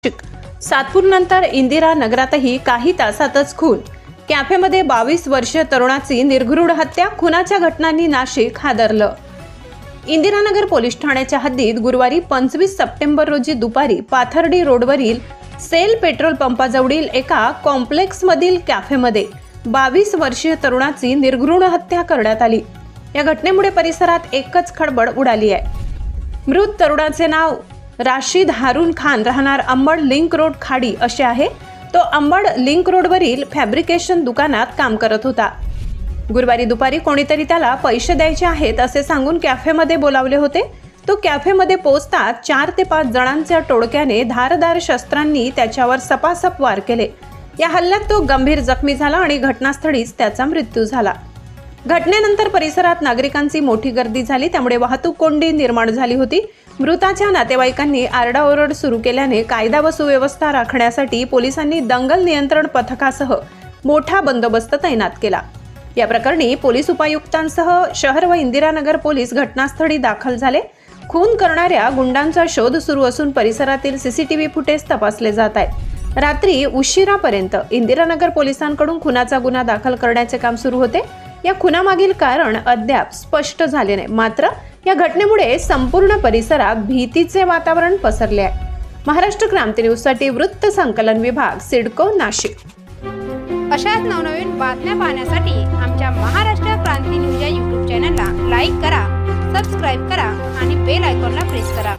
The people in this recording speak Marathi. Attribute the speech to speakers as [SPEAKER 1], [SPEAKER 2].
[SPEAKER 1] सातपूरनंतर इंदिरा नगरातही काही तासातच खून. कॅफेमध्ये 22 वर्षीय तरुणाची निर्घृण हत्या. खुनाच्या घटनांनी नाशिक हादरलं. इंदिरानगर पोलीस ठाण्याच्या हद्दीत गुरुवारी 25 सप्टेंबर रोजी दुपारी पाथर्डी रोडवरील सेल पेट्रोल पंपाजवळील एका कॉम्प्लेक्समधील कॅफेमध्ये 22 वर्षीय तरुणाची निर्घृण हत्या करण्यात आली. या घटनेमुळे परिसरात एकच खळबळ उडाली आहे. मृत तरुणाचे नाव राशिद हारून खान, राहणार अंबड लिंक रोड खाडी असे आहे. तो अंबड लिंक रोडवरील फॅब्रिकेशन दुकानात काम करत होता. गुरुवारी दुपारी कोणीतरी त्याला पैसे द्यायचे आहेत असे सांगून कॅफेमध्ये बोलावले होते. तो कॅफेमध्ये पोहोचताच 4 ते 5 जणांच्या टोळक्याने धारदार शस्त्रांनी त्याच्यावर सपासप वार केले. या हल्ल्यात तो गंभीर जखमी झाला आणि घटनास्थळीच त्याचा मृत्यू झाला. घटनेनंतर परिसरात नागरिकांची मोठी गर्दी झाली, त्यामुळे वाहतूक कोंडी निर्माण झाली होती. मृताच्या नातेवाईकांनी आरडाओरड सुरू केल्याने कायदा व सुव्यवस्था राखण्यासाठी पोलिसांनी दंगल नियंत्रण पथकासह मोठा बंदोबस्त तैनात केला. या प्रकरणी पोलीस उपायुक्तांसह शहर व इंदिरानगर पोलीस घटनास्थळी दाखल झाले. खून करणाऱ्या गुंडांचा शोध सुरू असून परिसरातील सीसीटीव्ही फुटेज तपासले जात आहेत. रात्री उशिरापर्यंत इंदिरानगर पोलिसांकडून खुनाचा गुन्हा दाखल करण्याचे काम सुरू होते. या खुनामागील कारण अद्याप स्पष्ट झाले नाही. मात्र या घटनेमुळे संपूर्ण परिसरात भीतीचे वातावरण पसरले आहे. महाराष्ट्र क्रांती न्यूजसाठी वृत्त संकलन विभाग, सिडको, नाशिक.
[SPEAKER 2] अशाच नवनवीन बातम्या पाहण्यासाठी आमच्या महाराष्ट्र क्रांती न्यूज या YouTube चॅनलला लाईक करा, सबस्क्राईब करा आणि बेल आयकॉनला प्रेस करा.